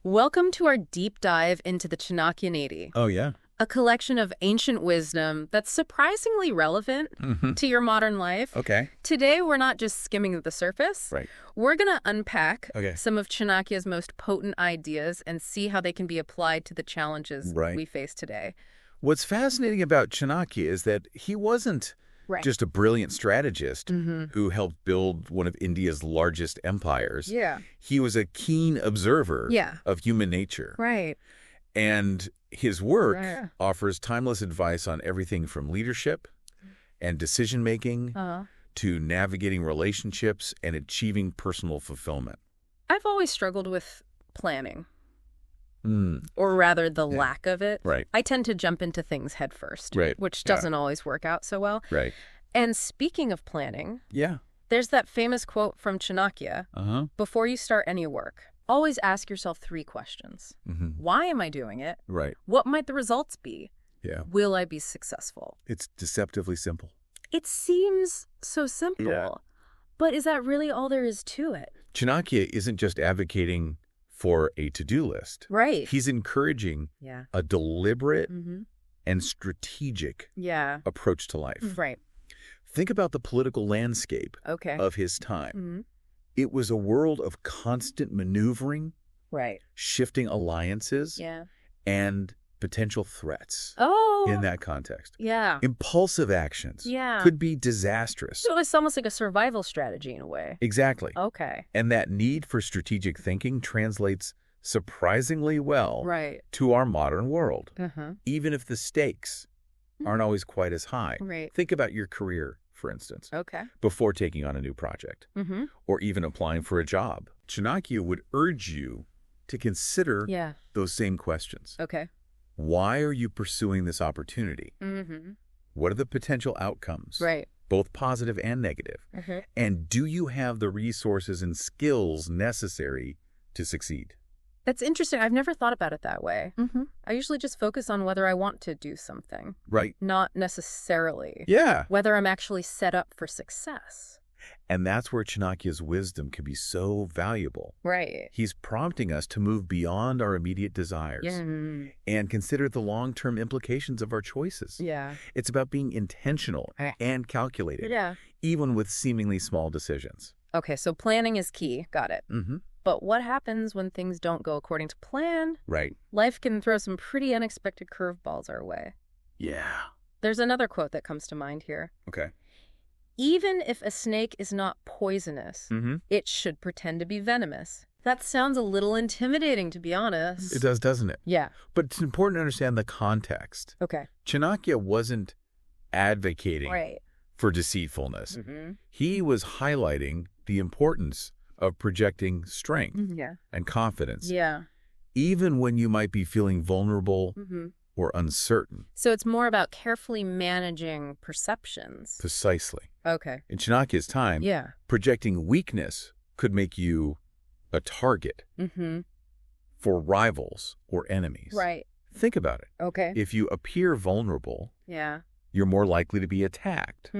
Welcome to our deep dive into the Chanakya Niti, Oh, yeah? a collection of ancient wisdom that's surprisingly relevant to your modern life. Okay. Today, we're not just skimming the surface. Right. We're going to unpack Okay. some of Chanakya's most potent ideas and see how they can be applied to the challenges Right. we face today. What's fascinating about Chanakya is that he wasn't just a brilliant strategist who helped build one of India's largest empires. Yeah. He was a keen observer of human nature. Right. And his work offers timeless advice on everything from leadership and decision-making to navigating relationships and achieving personal fulfillment. I've always struggled with planning. Or rather, the lack of it. Right. I tend to jump into things head first, Right. which doesn't always work out so well. Right. And speaking of planning, Yeah. there's that famous quote from Chanakya, before you start any work, always ask yourself 3 questions. Why am I doing it? Right. What might the results be? Yeah. Will I be successful? It's deceptively simple. It seems so simple, but is that really all there is to it? Chanakya isn't just advocating for a to-do list. Right. He's encouraging a deliberate and strategic approach to life. Right. Think about the political landscape of his time. It was a world of constant maneuvering, shifting alliances, and potential threats in that context. Impulsive actions could be disastrous. So it's almost like a survival strategy in a way. Exactly. Okay. And that need for strategic thinking translates surprisingly well to our modern world, even if the stakes aren't always quite as high. Right. Think about your career, for instance, before taking on a new project or even applying for a job. Chanakya would urge you to consider those same questions. Okay. Why are you pursuing this opportunity? What are the potential outcomes? Both positive and negative. And do you have the resources and skills necessary to succeed? That's interesting. I've never thought about it that way. I usually just focus on whether I want to do something. Right. Not necessarily whether I'm actually set up for success. And that's where Chanakya's wisdom can be so valuable. Right. He's prompting us to move beyond our immediate desires and consider the long-term implications of our choices. It's about being intentional and calculated, even with seemingly small decisions. Okay, so planning is key. Got it. But what happens when things don't go according to plan? Right. Life can throw some pretty unexpected curveballs our way. Yeah. There's another quote that comes to mind here. Okay. Even if a snake is not poisonous, it should pretend to be venomous. That sounds a little intimidating, to be honest. It does, doesn't it? Yeah. But it's important to understand the context. Okay. Chanakya wasn't advocating for deceitfulness. He was highlighting the importance of projecting strength and confidence, even when you might be feeling vulnerable or uncertain. So it's more about carefully managing perceptions. Precisely. Okay. In Chanakya's time, projecting weakness could make you a target for rivals or enemies. Right. Think about it. Okay. If you appear vulnerable, you're more likely to be attacked.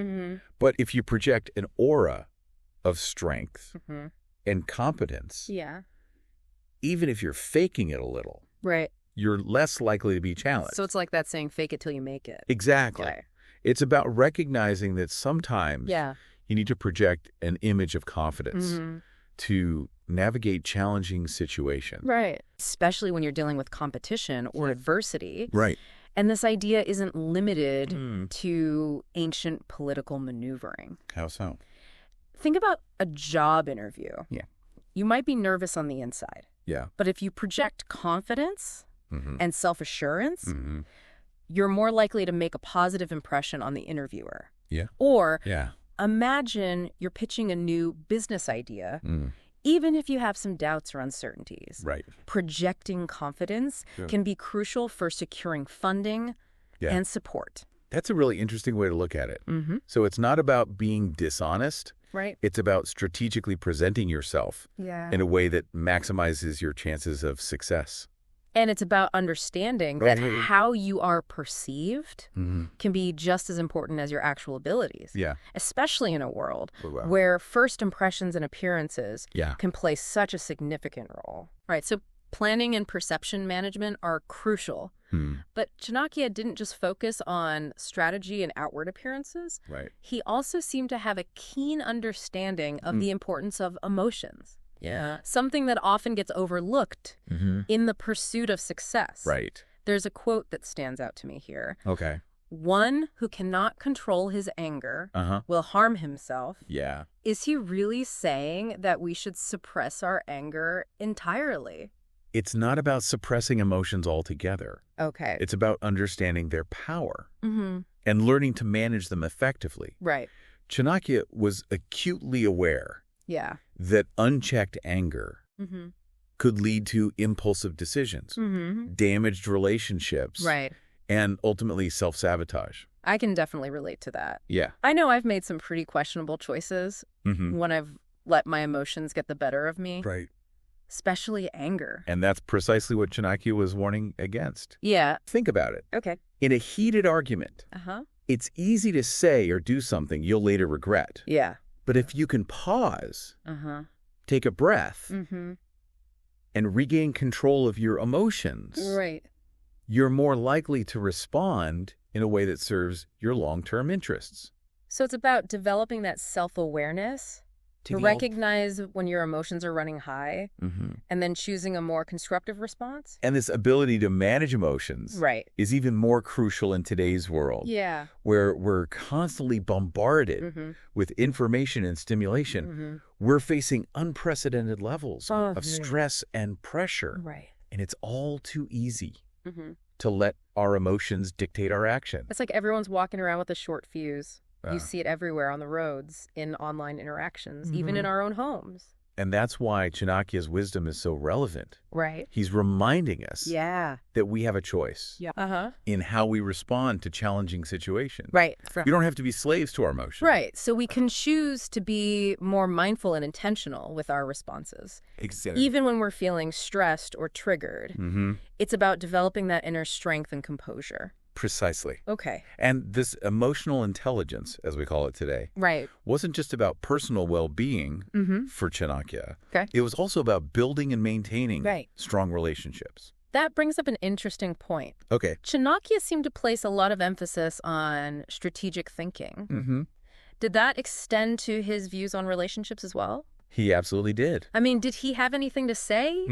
But if you project an aura of strength and competence, even if you're faking it a little, you're less likely to be challenged. So it's like that saying, fake it till you make it. Exactly. It's about recognizing that sometimes you need to project an image of confidence to navigate challenging situations. Right. Especially when you're dealing with competition or adversity. Right. And this idea isn't limited to ancient political maneuvering. How so? Think about a job interview. You might be nervous on the inside. But if you project confidence and self-assurance, you're more likely to make a positive impression on the interviewer. Or imagine you're pitching a new business idea, even if you have some doubts or uncertainties. Projecting confidence can be crucial for securing funding and support. That's a really interesting way to look at it. So it's not about being dishonest. It's about strategically presenting yourself in a way that maximizes your chances of success. And it's about understanding that how you are perceived can be just as important as your actual abilities. Especially in a world where first impressions and appearances can play such a significant role. So planning and perception management are crucial. But Chanakya didn't just focus on strategy and outward appearances. Right. He also seemed to have a keen understanding of the importance of emotions. Yeah. Something that often gets overlooked in the pursuit of success. Right. There's a quote that stands out to me here. Okay. One who cannot control his anger will harm himself. Yeah. Is he really saying that we should suppress our anger entirely? It's not about suppressing emotions altogether. Okay. It's about understanding their power and learning to manage them effectively. Right. Chanakya was acutely aware that unchecked anger could lead to impulsive decisions, damaged relationships, and ultimately self-sabotage. I can definitely relate to that. Yeah. I know I've made some pretty questionable choices when I've let my emotions get the better of me. Right. Especially anger. And that's precisely what Chanakya was warning against. Yeah. Think about it. Okay. In a heated argument, it's easy to say or do something you'll later regret. Yeah. But if you can pause, take a breath, and regain control of your emotions, you're more likely to respond in a way that serves your long-term interests. So it's about developing that self-awareness to recognize when your emotions are running high and then choosing a more constructive response. And this ability to manage emotions is even more crucial in today's world, where we're constantly bombarded with information and stimulation. We're facing unprecedented levels of stress and pressure. And it's all too easy to let our emotions dictate our action. It's like everyone's walking around with a short fuse. You see it everywhere on the roads, in online interactions, even in our own homes. And that's why Chanakya's wisdom is so relevant. Right. He's reminding us that we have a choice in how we respond to challenging situations. Right. We don't have to be slaves to our emotions. Right. So we can choose to be more mindful and intentional with our responses. Exactly. Even when we're feeling stressed or triggered. It's about developing that inner strength and composure. Precisely. Okay. And this emotional intelligence, as we call it today, wasn't just about personal well-being for Chanakya. Okay. It was also about building and maintaining strong relationships. That brings up an interesting point. Okay. Chanakya seemed to place a lot of emphasis on strategic thinking. Did that extend to his views on relationships as well? He absolutely did. I mean, did he have anything to say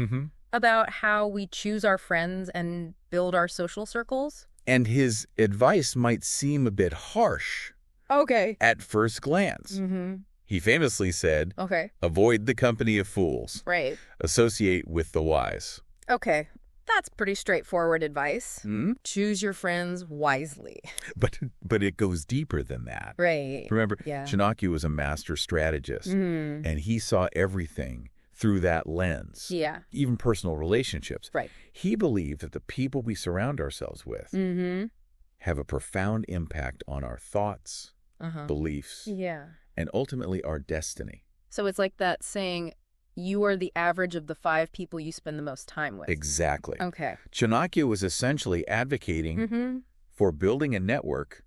about how we choose our friends and build our social circles? And his advice might seem a bit harsh at first glance. He famously said, avoid the company of fools. Right. Associate with the wise. Okay. That's pretty straightforward advice. Choose your friends wisely. But it goes deeper than that. Right. Remember, Chanakya was a master strategist, and he saw everything through that lens. Yeah. Even personal relationships. Right. He believed that the people we surround ourselves with have a profound impact on our thoughts, beliefs, and ultimately our destiny. So it's like that saying, you are the average of the 5 people you spend the most time with. Exactly. Okay. Chanakya was essentially advocating for building a network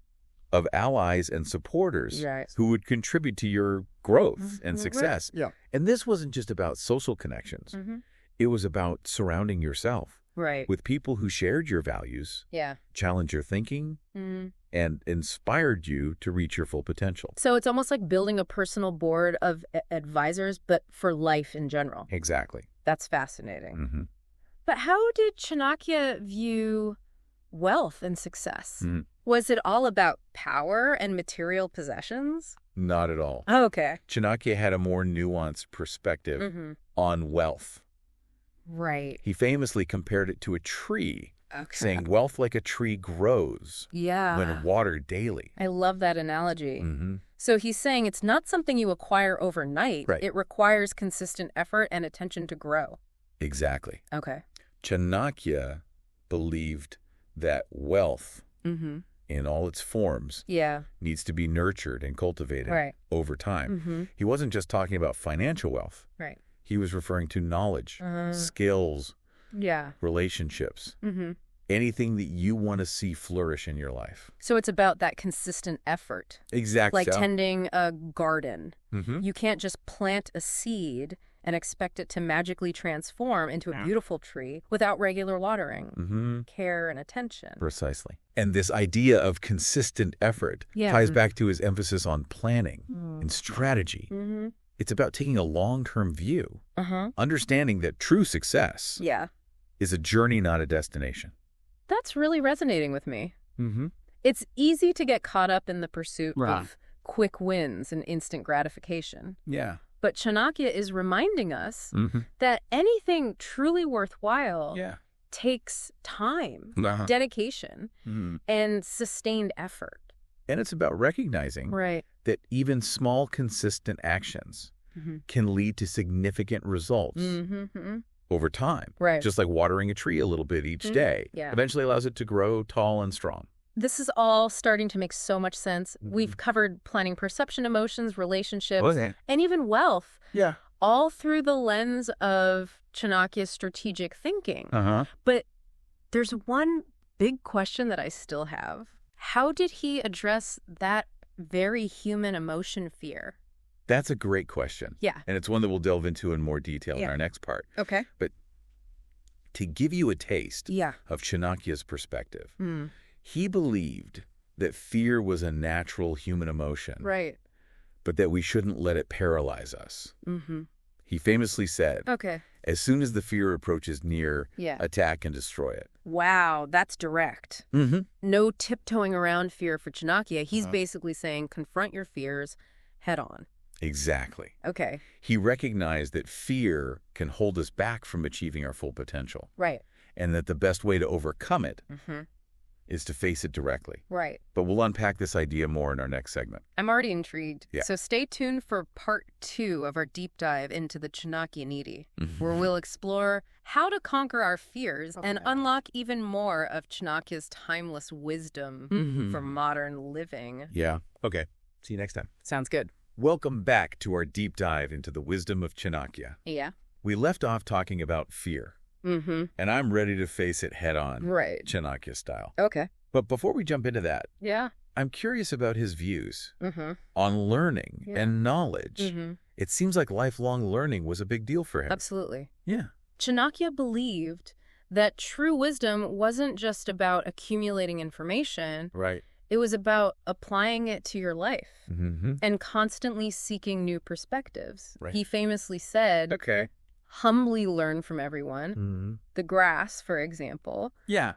of allies and supporters who would contribute to your growth and success. Yeah. And this wasn't just about social connections. It was about surrounding yourself with people who shared your values, challenged your thinking, and inspired you to reach your full potential. So it's almost like building a personal board of advisors, but for life in general. Exactly. That's fascinating. But how did Chanakya view wealth and success? Was it all about power and material possessions? Not at all. Oh, okay. Chanakya had a more nuanced perspective on wealth. Right. He famously compared it to a tree, saying wealth like a tree grows when watered daily. I love that analogy. So he's saying it's not something you acquire overnight. It requires consistent effort and attention to grow. Exactly. Okay. Chanakya believed that wealth in all its forms needs to be nurtured and cultivated over time. He wasn't just talking about financial wealth. He was referring to knowledge, skills, relationships, anything that you want to see flourish in your life. So it's about that consistent effort. Exactly. Like tending a garden. You can't just plant a seed and expect it to magically transform into a beautiful tree without regular watering, care, and attention. Precisely. And this idea of consistent effort ties back to his emphasis on planning and strategy. It's about taking a long-term view, understanding that true success is a journey, not a destination. That's really resonating with me. It's easy to get caught up in the pursuit of quick wins and instant gratification. Yeah. But Chanakya is reminding us that anything truly worthwhile takes time, dedication, and sustained effort. And it's about recognizing that even small, consistent actions can lead to significant results over time. Just like watering a tree a little bit each day eventually allows it to grow tall and strong. This is all starting to make so much sense. We've covered planning perception, emotions, relationships, and even wealth, all through the lens of Chanakya's strategic thinking. But there's one big question that I still have. How did he address that very human emotion, fear? That's a great question. Yeah. And it's one that we'll delve into in more detail in our next part. Okay. But to give you a taste of Chanakya's perspective, he believed that fear was a natural human emotion, but that we shouldn't let it paralyze us. He famously said, as soon as the fear approaches near, attack and destroy it. Wow, that's direct. No tiptoeing around fear for Chanakya. He's basically saying confront your fears head on. Exactly. Okay. He recognized that fear can hold us back from achieving our full potential. And that the best way to overcome it is to face it directly. But we'll unpack this idea more in our next segment. I'm already intrigued. So stay tuned for part 2 of our deep dive into the Chanakya Niti, where we'll explore how to conquer our fears and unlock even more of Chanakya's timeless wisdom for modern living. Yeah. Okay. See you next time. Sounds good. Welcome back to our deep dive into the wisdom of Chanakya. Yeah. We left off talking about fear. And I'm ready to face it head on, Chanakya style. Okay. But before we jump into that, I'm curious about his views on learning and knowledge. It seems like lifelong learning was a big deal for him. Absolutely. Yeah. Chanakya believed that true wisdom wasn't just about accumulating information. It was about applying it to your life and constantly seeking new perspectives. He famously said, humbly learn from everyone. The grass, for example,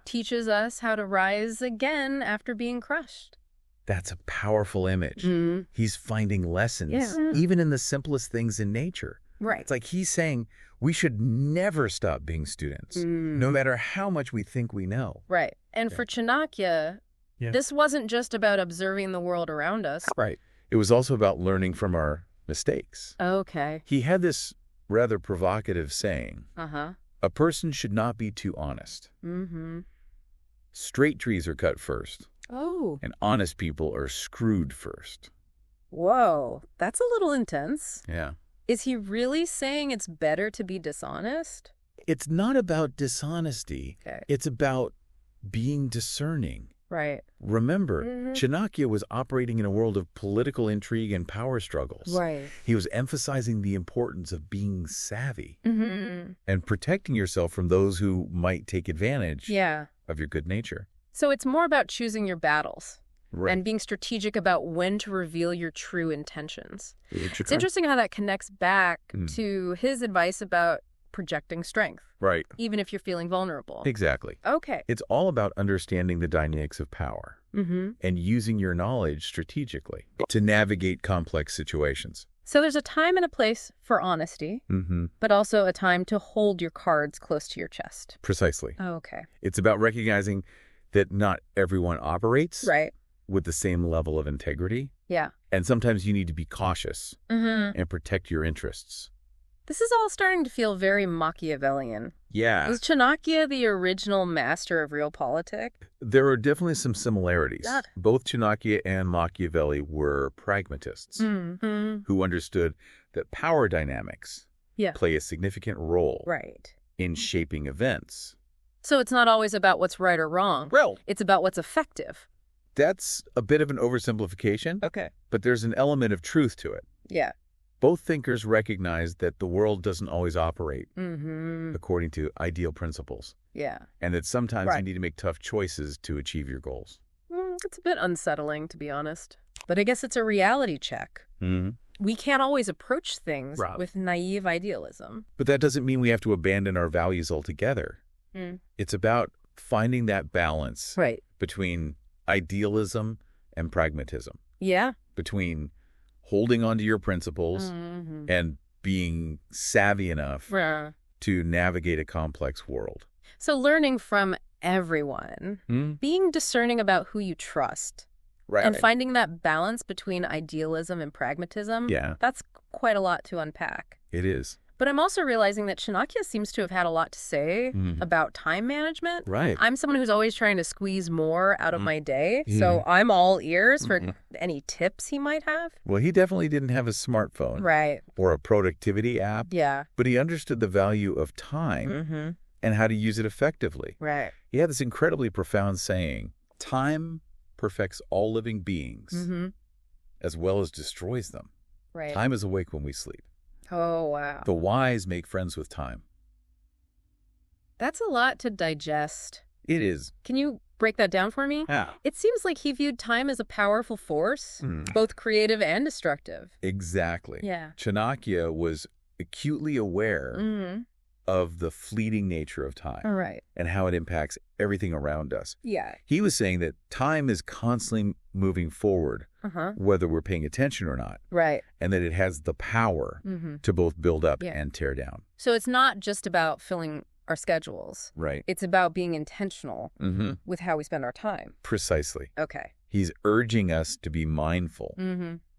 teaches us how to rise again after being crushed. That's a powerful image. He's finding lessons, even in the simplest things in nature. It's like he's saying we should never stop being students, no matter how much we think we know. And for Chanakya, this wasn't just about observing the world around us. It was also about learning from our mistakes. He had this rather provocative saying, a person should not be too honest. Straight trees are cut first. And honest people are screwed first. Whoa, that's a little intense. Yeah. Is he really saying it's better to be dishonest? It's not about dishonesty. It's about being discerning. Remember, Chanakya was operating in a world of political intrigue and power struggles. He was emphasizing the importance of being savvy and protecting yourself from those who might take advantage of your good nature. So it's more about choosing your battles and being strategic about when to reveal your true intentions. It's interesting how that connects back to his advice about projecting strength. Even if you're feeling vulnerable. Exactly. Okay. It's all about understanding the dynamics of power and using your knowledge strategically to navigate complex situations. So there's a time and a place for honesty, but also a time to hold your cards close to your chest. Precisely. Okay. It's about recognizing that not everyone operates with the same level of integrity. And sometimes you need to be cautious and protect your interests. This is all starting to feel very Machiavellian. Yeah. Was Chanakya the original master of realpolitik? There are definitely some similarities. Both Chanakya and Machiavelli were pragmatists who understood that power dynamics play a significant role in shaping events. So it's not always about what's right or wrong. Well, it's about what's effective. That's a bit of an oversimplification. But there's an element of truth to it. Both thinkers recognize that the world doesn't always operate according to ideal principles. Yeah. And that sometimes you need to make tough choices to achieve your goals. It's a bit unsettling, to be honest. But I guess it's a reality check. We can't always approach things with naive idealism. But that doesn't mean we have to abandon our values altogether. It's about finding that balance between idealism and pragmatism. Yeah. Between holding on to your principles and being savvy enough to navigate a complex world. So learning from everyone, being discerning about who you trust, and finding that balance between idealism and pragmatism, that's quite a lot to unpack. It is. But I'm also realizing that Chanakya seems to have had a lot to say about time management. I'm someone who's always trying to squeeze more out of my day, so I'm all ears for any tips he might have. Well, he definitely didn't have a smartphone or a productivity app, but he understood the value of time and how to use it effectively. He had this incredibly profound saying, time perfects all living beings as well as destroys them. Time is awake when we sleep. Oh, wow. The wise make friends with time. That's a lot to digest. It is. Can you break that down for me? Yeah. It seems like he viewed time as a powerful force, both creative and destructive. Exactly. Yeah. Chanakya was acutely aware of the fleeting nature of time and how it impacts everything around us. Yeah. He was saying that time is constantly moving forward, whether we're paying attention or not. And that it has the power to both build up and tear down. So it's not just about filling our schedules. It's about being intentional with how we spend our time. Precisely. Okay. He's urging us to be mindful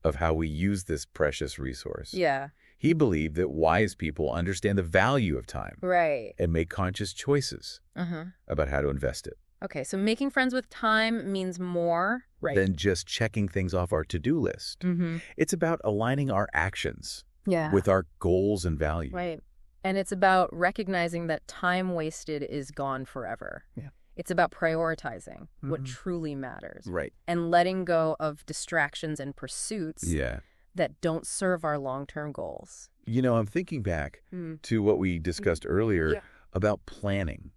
of how we use this precious resource. Yeah. He believed that wise people understand the value of time and make conscious choices about how to invest it. Okay, so making friends with time means more than just checking things off our to-do list. It's about aligning our actions with our goals and values. And it's about recognizing that time wasted is gone forever. It's about prioritizing what truly matters. And letting go of distractions and pursuits that don't serve our long-term goals. You know, I'm thinking back to what we discussed earlier about planning.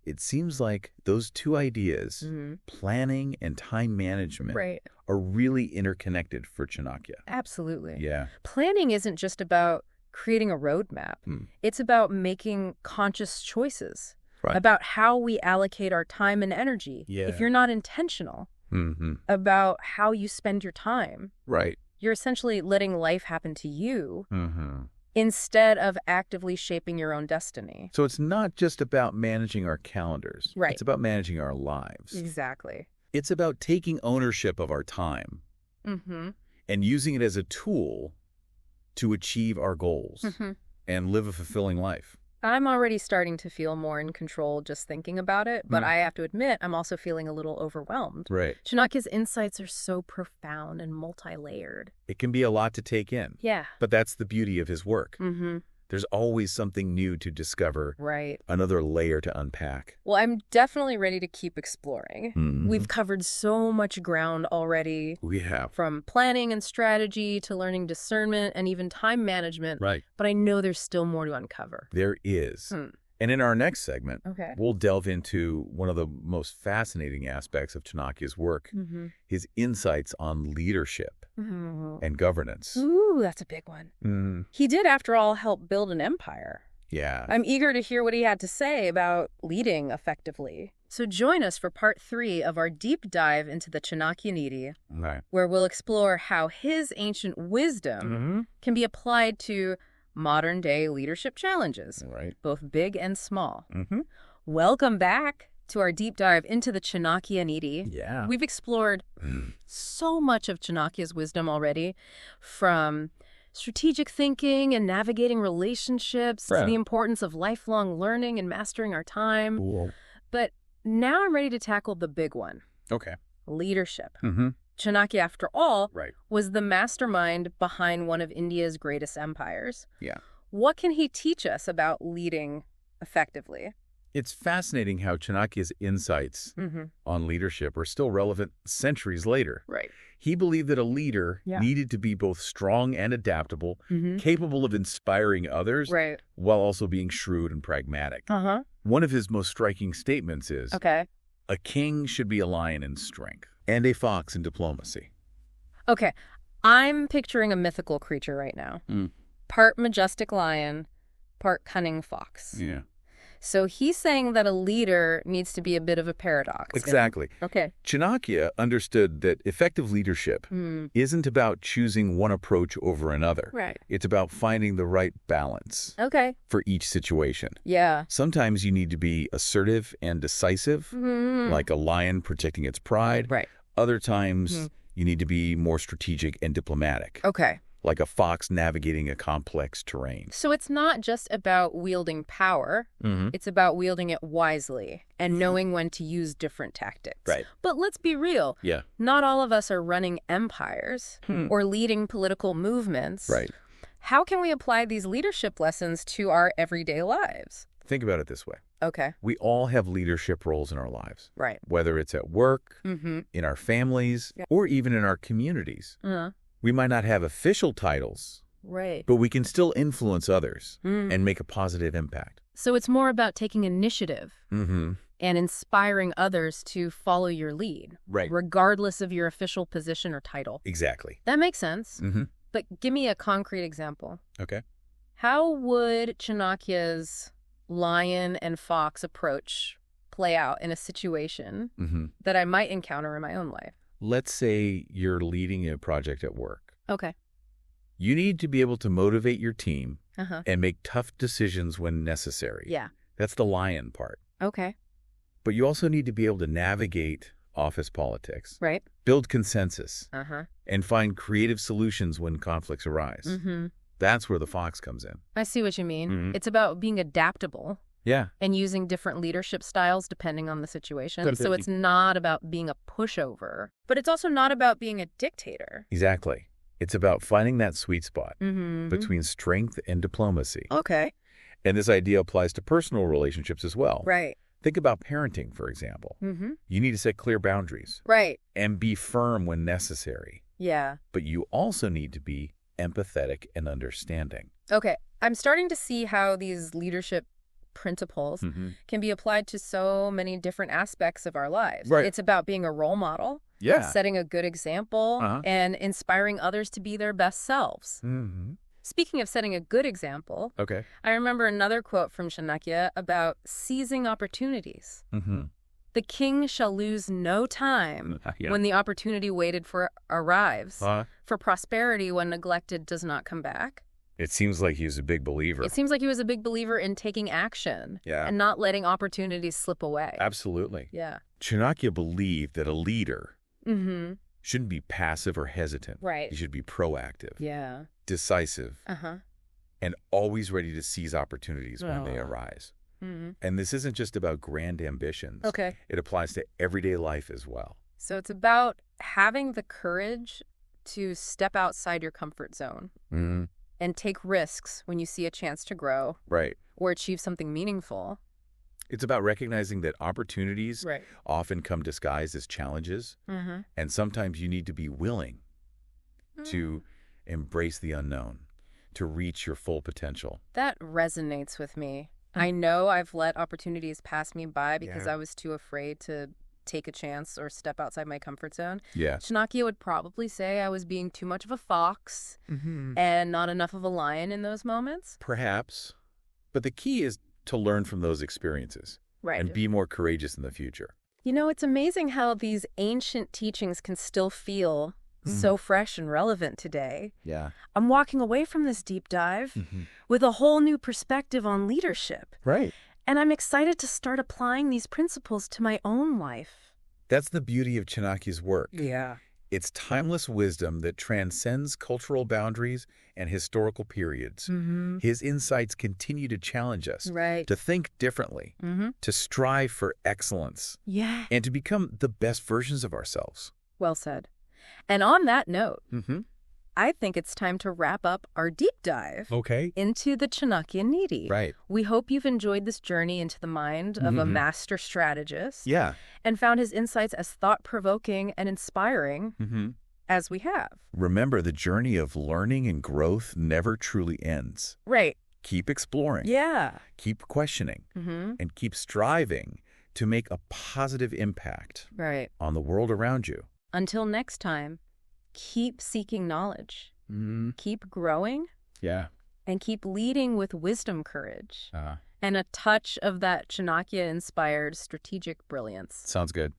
It seems like those two ideas, planning and time management, are really interconnected for Chanakya. Absolutely. Yeah. Planning isn't just about creating a roadmap. It's about making conscious choices about how we allocate our time and energy. If you're not intentional about how you spend your time, you're essentially letting life happen to you instead of actively shaping your own destiny. So it's not just about managing our calendars. It's about managing our lives. Exactly. It's about taking ownership of our time and using it as a tool to achieve our goals and live a fulfilling life. I'm already starting to feel more in control just thinking about it, but I have to admit, I'm also feeling a little overwhelmed. Chanakya's insights are so profound and multi-layered. It can be a lot to take in. Yeah. But that's the beauty of his work. There's always something new to discover, another layer to unpack. Well, I'm definitely ready to keep exploring. We've covered so much ground already. We have. From planning and strategy to learning discernment and even time management. But I know there's still more to uncover. There is. And in our next segment, we'll delve into one of the most fascinating aspects of Chanakya's work, his insights on leadership and governance. Ooh, that's a big one. He did, after all, help build an empire. Yeah. I'm eager to hear what he had to say about leading effectively. So join us for part 3 of our deep dive into the Chanakya Niti, where we'll explore how his ancient wisdom can be applied to modern-day leadership challenges, both big and small. Welcome back to our deep dive into the Chanakya Niti. Yeah. We've explored so much of Chanakya's wisdom already, from strategic thinking and navigating relationships to the importance of lifelong learning and mastering our time. But now I'm ready to tackle the big one. Leadership. Chanakya, after all, was the mastermind behind one of India's greatest empires. What can he teach us about leading effectively? It's fascinating how Chanakya's insights on leadership are still relevant centuries later. Right. He believed that a leader needed to be both strong and adaptable, capable of inspiring others, while also being shrewd and pragmatic. One of his most striking statements is, a king should be a lion in strength and a fox in diplomacy. Okay, I'm picturing a mythical creature right now. Part majestic lion, part cunning fox. Yeah. So he's saying that a leader needs to be a bit of a paradox. Exactly. Okay. Chanakya understood that effective leadership isn't about choosing one approach over another. Right. It's about finding the right balance for each situation. Yeah. Sometimes you need to be assertive and decisive, like a lion protecting its pride. Right. Other times you need to be more strategic and diplomatic. Okay. Like a fox navigating a complex terrain. So it's not just about wielding power. It's about wielding it wisely and knowing when to use different tactics. Right. But let's be real. Yeah. Not all of us are running empires or leading political movements. Right. How can we apply these leadership lessons to our everyday lives? Think about it this way. Okay. We all have leadership roles in our lives. Right. Whether it's at work, in our families, or even in our communities. We might not have official titles, but we can still influence others and make a positive impact. So it's more about taking initiative and inspiring others to follow your lead, regardless of your official position or title. Exactly. That makes sense. But give me a concrete example. Okay. How would Chanakya's lion and fox approach play out in a situation that I might encounter in my own life? Let's say you're leading a project at work. Okay. You need to be able to motivate your team and make tough decisions when necessary. Yeah. That's the lion part. Okay. But you also need to be able to navigate office politics. Right. Build consensus. And find creative solutions when conflicts arise. That's where the fox comes in. I see what you mean. It's about being adaptable. Yeah. And using different leadership styles depending on the situation. So it's not about being a pushover, but it's also not about being a dictator. Exactly. It's about finding that sweet spot between strength and diplomacy. Okay. And this idea applies to personal relationships as well. Right. Think about parenting, for example. You need to set clear boundaries. Right. And be firm when necessary. Yeah. But you also need to be empathetic and understanding. Okay. I'm starting to see how these leadership principles can be applied to so many different aspects of our lives. Right. It's about being a role model, setting a good example, and inspiring others to be their best selves. Speaking of setting a good example, I remember another quote from Chanakya about seizing opportunities. The king shall lose no time when the opportunity waited for arrives, for prosperity when neglected does not come back. It seems like he was a big believer. It seems like he was a big believer in taking action and not letting opportunities slip away. Absolutely. Yeah. Chanakya believed that a leader shouldn't be passive or hesitant. Right. He should be proactive, decisive, Uh-huh. and always ready to seize opportunities when they arise. And this isn't just about grand ambitions. Okay. It applies to everyday life as well. So it's about having the courage to step outside your comfort zone and take risks when you see a chance to grow or achieve something meaningful. It's about recognizing that opportunities often come disguised as challenges, and sometimes you need to be willing to embrace the unknown, to reach your full potential. That resonates with me. I know I've let opportunities pass me by because I was too afraid to take a chance or step outside my comfort zone. Yeah. Chanakya would probably say I was being too much of a fox and not enough of a lion in those moments. Perhaps. But the key is to learn from those experiences and be more courageous in the future. You know, it's amazing how these ancient teachings can still feel so fresh and relevant today. Yeah. I'm walking away from this deep dive with a whole new perspective on leadership. Right. And I'm excited to start applying these principles to my own life. That's the beauty of Chanakya's work. Yeah. It's timeless wisdom that transcends cultural boundaries and historical periods. His insights continue to challenge us to think differently, to strive for excellence, and to become the best versions of ourselves. Well said. And on that note, I think it's time to wrap up our deep dive into the Chanakya Niti. Right. We hope you've enjoyed this journey into the mind of a master strategist and found his insights as thought-provoking and inspiring as we have. Remember, the journey of learning and growth never truly ends. Right. Keep exploring. Yeah. Keep questioning. And keep striving to make a positive impact on the world around you. Until next time, keep seeking knowledge. Keep growing. Yeah. And keep leading with wisdom, courage, and a touch of that Chanakya-inspired strategic brilliance. Sounds good.